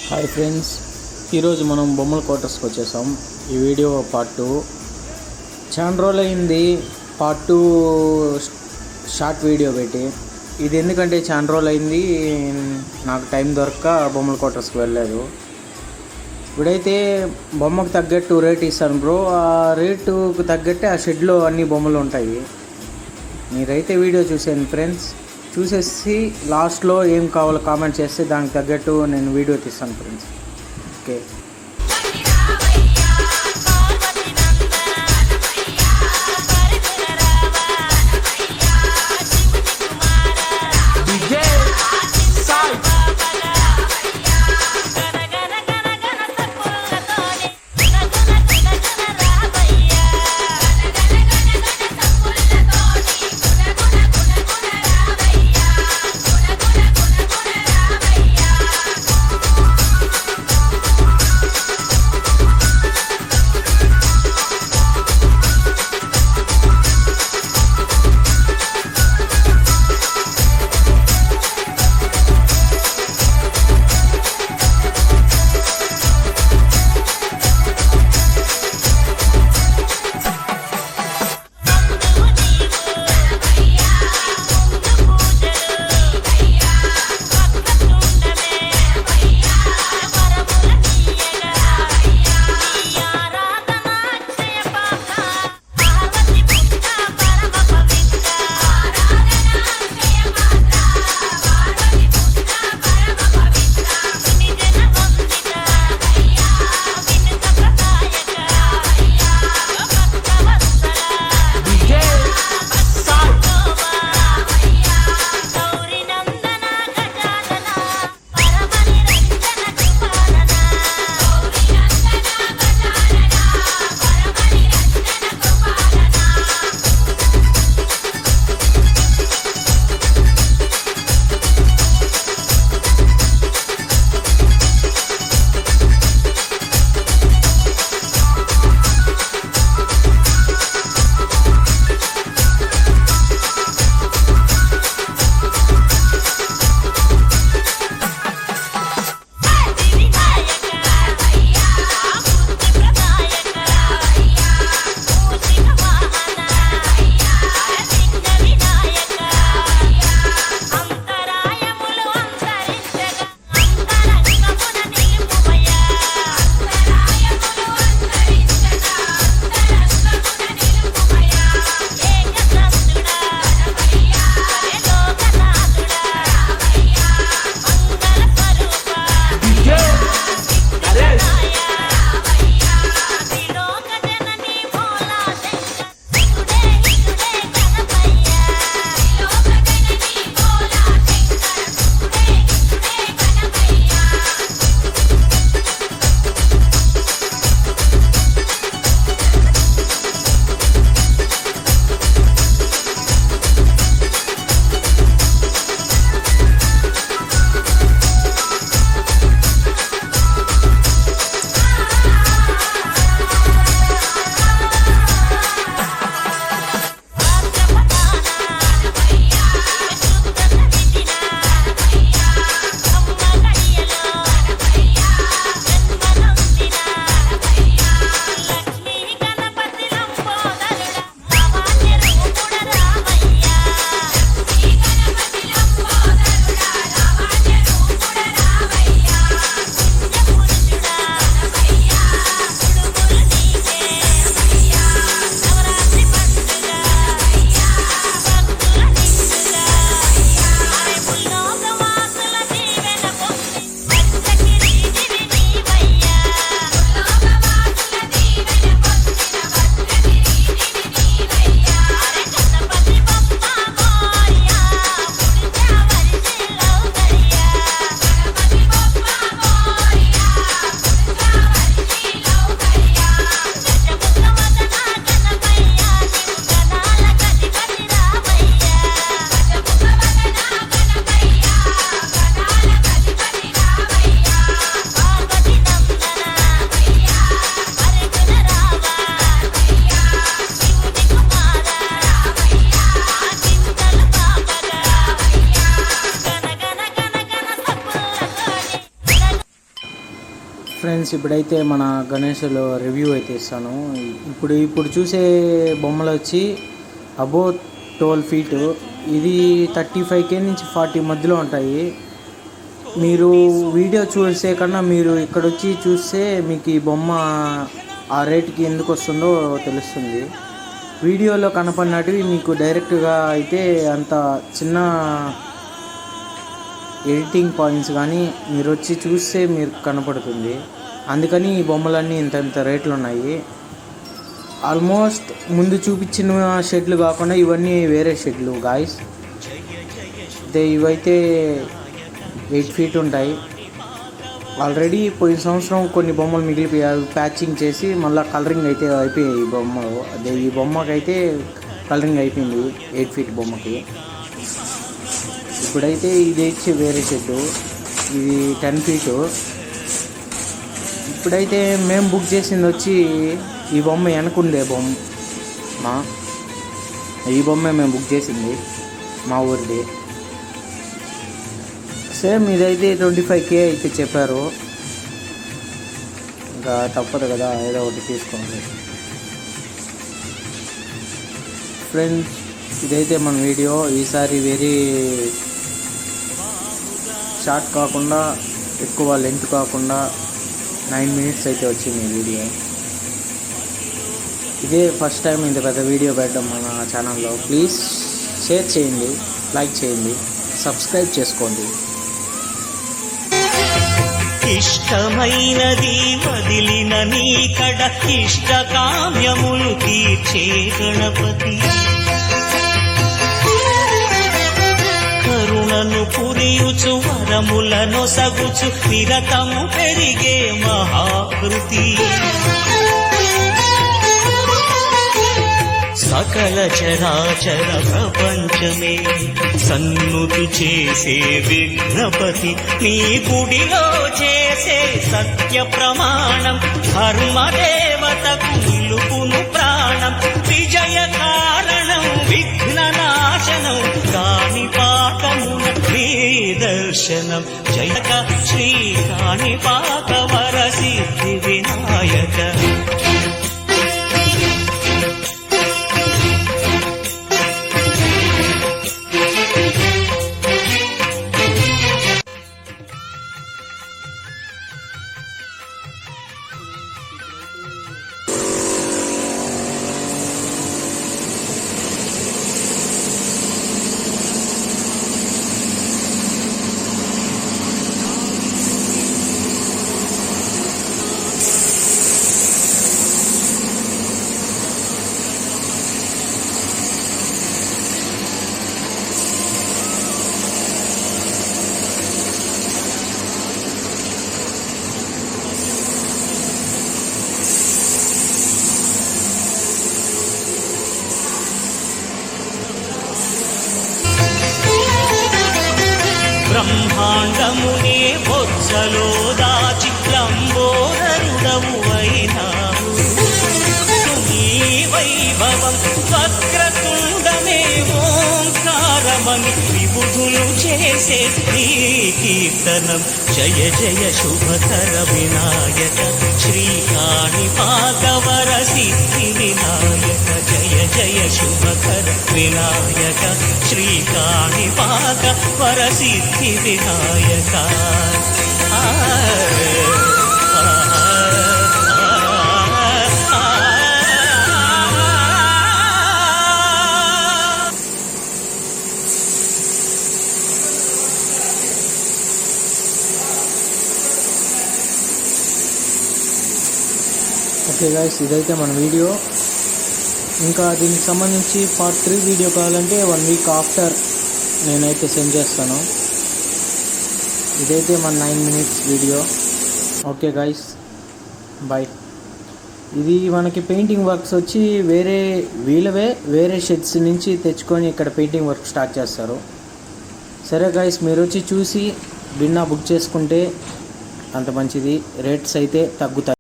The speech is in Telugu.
హాయ్ ఫ్రెండ్స్, ఈరోజు మనం బొమ్మల క్వార్టర్స్కి వచ్చేసాం. ఈ వీడియో పార్ట్ 2. చాలా రోజులు అయింది పార్ట్ 2 షార్ట్ వీడియో పెట్టి. ఇది ఎందుకంటే చాలా రోజులు అయింది, నాకు టైం దొరక్క బొమ్మల క్వార్టర్స్కి వెళ్ళలేదు. ఇప్పుడైతే బొమ్మకు తగ్గట్టు రేట్ ఇస్తాను బ్రో. ఆ రేటుకు తగ్గట్టే ఆ షెడ్లో అన్ని బొమ్మలు ఉంటాయి. మీరైతే వీడియో చూసేయండి ఫ్రెండ్స్. చూసేసి లాస్ట్లో ఏం కావాలో కామెంట్ చేస్తే దానికి తగ్గట్టు నేను వీడియో తీస్తాను ఫ్రెండ్స్. ఓకే. ఫ్రెండ్స్, ఇప్పుడైతే మన గణేష్లో రివ్యూ అయితే ఇస్తాను. ఇప్పుడు చూసే బొమ్మలు వచ్చి అబౌట్ 12 feet. ఇది 35K నుంచి 40 మధ్యలో ఉంటాయి. మీరు వీడియో చూసే కన్నా మీరు ఇక్కడ వచ్చి చూస్తే మీకు ఈ బొమ్మ ఆ రేటుకి ఎందుకు వస్తుందో తెలుస్తుంది. వీడియోలో కనపడినటివి మీకు డైరెక్ట్గా అయితే అంత చిన్న ఎడిటింగ్ పాయింట్స్ కానీ మీరు వచ్చి చూస్తే మీరు కనపడుతుంది. అందుకని ఈ బొమ్మలన్నీ ఇంత రేట్లు ఉన్నాయి. ఆల్మోస్ట్ ముందు చూపించిన షెడ్లు కాకుండా ఇవన్నీ వేరే షెడ్లు గాయస్. ఇవైతే 8 feet ఉంటాయి. ఆల్రెడీ పోయిన సంవత్సరం కొన్ని బొమ్మలు మిగిలిపోయాయి, ప్యాచింగ్ చేసి మళ్ళీ కలరింగ్ అయితే అయిపోయాయి ఈ బొమ్మలు. ఈ బొమ్మకైతే కలరింగ్ అయిపోయింది 8 feet బొమ్మకి. ఇప్పుడైతే ఇది వచ్చి వేరే షెడ్డు, ఇది 10 feet. ఇప్పుడైతే మేము బుక్ చేసింది వచ్చి ఈ బొమ్మ వెనకుండే బొమ్మ, ఈ బొమ్మే మేము బుక్ చేసింది మా ఊరిది. సేమ్ ఇదైతే 25K అయితే చెప్పారు. ఇంకా తప్పదు కదా, ఏదో ఒకటి తీసుకోండి ఫ్రెండ్స్. ఇదైతే మన వీడియో. ఈసారి వెరీ షార్ట్ కాకుండా, ఎక్కువ లెంత్ కాకుండా 9 minutes అయితే వచ్చింది ఈ వీడియో. ఇదే ఫస్ట్ టైం ఇంత పెద్ద వీడియో పెట్టడం మన ఛానల్లో. ప్లీజ్ షేర్ చేయండి, లైక్ చేయండి, సబ్స్క్రైబ్ చేసుకోండి. ఇష్టమైనది వదిలిన నీకడ ఇష్ట కామ్యములు తీర్చే గణపతి, కరుణను పురియుచు వరములను సగుచు నిరతము పెరిగే మహాకృతి, సకల చరాచర ప్రపంచమే సన్నుతి చేసే విఘ్నపతి, నీ గుడిలో చేసే సత్య ప్రమాణం ధర్మదేవతకు నిలుపును ప్రాణం, విజయ కారణం విఘ్న నాశనం కాణిపాకమున దర్శనం, జయక శ్రీ కాణిపాక వర సిద్ధి వినాయక. బ్రహ్మాండమునే బొజ్జలో దాచి లంబోదరుడవు అయినావు, నీ వైభవం వక్రతుండమే ఓంకారమని విబుధులు చేసే నీ కీర్తనం. జయ జయ శుభకర వినాయక శ్రీ కాణిపాక వర సిద్ధి వినాయక, జయ జయ శుభకర వినాయక శ్రీ కాణిపాక వర సిద్ధి వినాయక. ఓకే గైస్, ఇదైతే మన వీడియో. ఇంకా దీనికి సంబంధించి part 3 వీడియో కావాలంటే 1 week ఆఫ్టర్ నేనైతే సెండ్ చేస్తాను. ఇదైతే మన 9 minutes వీడియో. Okay guys, bye. ఇది మనకి పెయింటింగ్ వర్క్స్ వచ్చి వేరే షెడ్స్ నుంచి తెచ్చుకొని ఇక్కడ పెయింటింగ్ వర్క్ స్టార్ట్ చేస్తారు. సరే గైస్, మీరు వచ్చి చూసి బిన్నా బుక్ చేసుకుంటే అంత మంచిది. రేట్స్ అయితే తగ్గుతాయి.